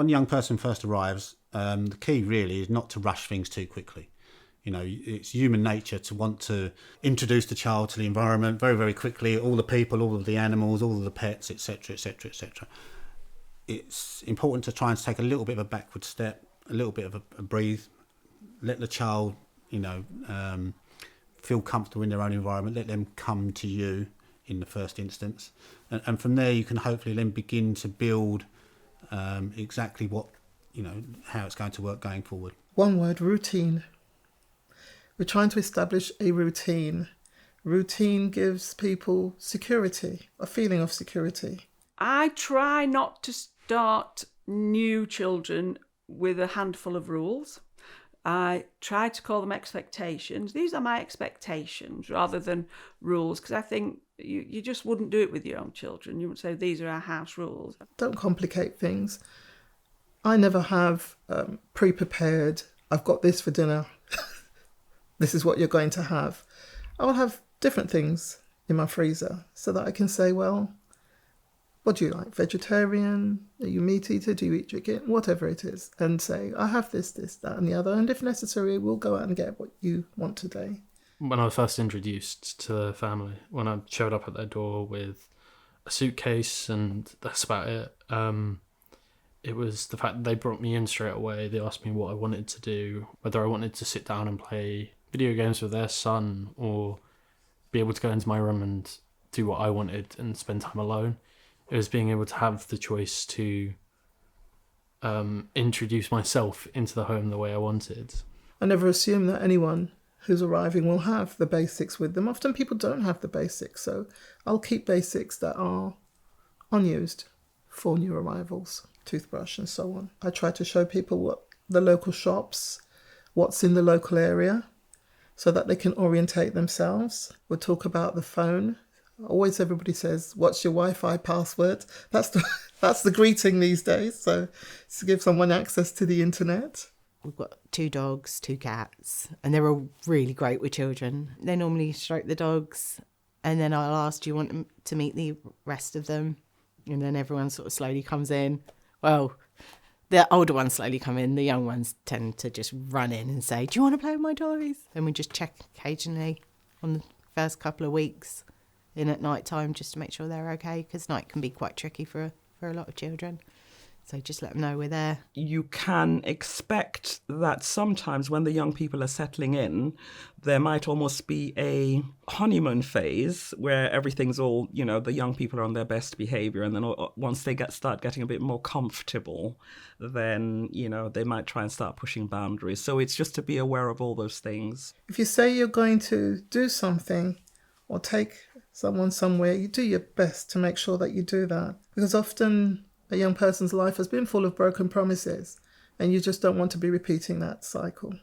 when a young person first arrives, the key really is not to rush things too quickly. You know, it's human nature to want to introduce the child to the environment very, very quickly, all the people, all of the animals, all of the pets, etc., etc., etc. It's important to try and take a little bit of a backward step, a little bit of a breathe, let the child, feel comfortable in their own environment, let them come to you in the first instance. And from there you can hopefully then begin to build exactly what, how it's going to work going forward. One word, routine. We're trying to establish a routine. Routine gives people security, a feeling of security. I try not to start new children with a handful of rules. I try to call them expectations. These are my expectations rather than rules, because I think you just wouldn't do it with your own children. You wouldn't say, these are our house rules. Don't complicate things. I never have pre-prepared, I've got this for dinner. This is what you're going to have. I'll have different things in my freezer so that I can say, well, what do you like? Vegetarian? Are you meat eater? Do you eat chicken? Whatever it is. And say, I have this, that and the other. And if necessary, we'll go out and get what you want today. When I was first introduced to the family, when I showed up at their door with a suitcase and that's about it, it was the fact that they brought me in straight away. They asked me what I wanted to do, whether I wanted to sit down and play video games with their son or be able to go into my room and do what I wanted and spend time alone. It was being able to have the choice to introduce myself into the home the way I wanted. I never assume that anyone who's arriving will have the basics with them. Often people don't have the basics, so I'll keep basics that are unused for new arrivals, toothbrush and so on. I try to show people what the local shops, what's in the local area, so that they can orientate themselves. We'll talk about the phone. Always everybody says, what's your Wi-Fi password? That's the greeting these days. So it's to give someone access to the internet. We've got 2 dogs, 2 cats, and they're all really great with children. They normally stroke the dogs, and then I'll ask, do you want them to meet the rest of them? And then everyone sort of slowly comes in. Well, the older ones slowly come in. The young ones tend to just run in and say, do you want to play with my toys? And we just check occasionally on the first couple of weeks in at night time just to make sure they're okay, because night can be quite tricky for a lot of children. So just let them know we're there. You can expect that sometimes when the young people are settling in, there might almost be a honeymoon phase where everything's all, the young people are on their best behaviour. And then once they start getting a bit more comfortable, then, they might try and start pushing boundaries. So it's just to be aware of all those things. If you say you're going to do something or take someone somewhere, you do your best to make sure that you do that. Because often a young person's life has been full of broken promises and you just don't want to be repeating that cycle.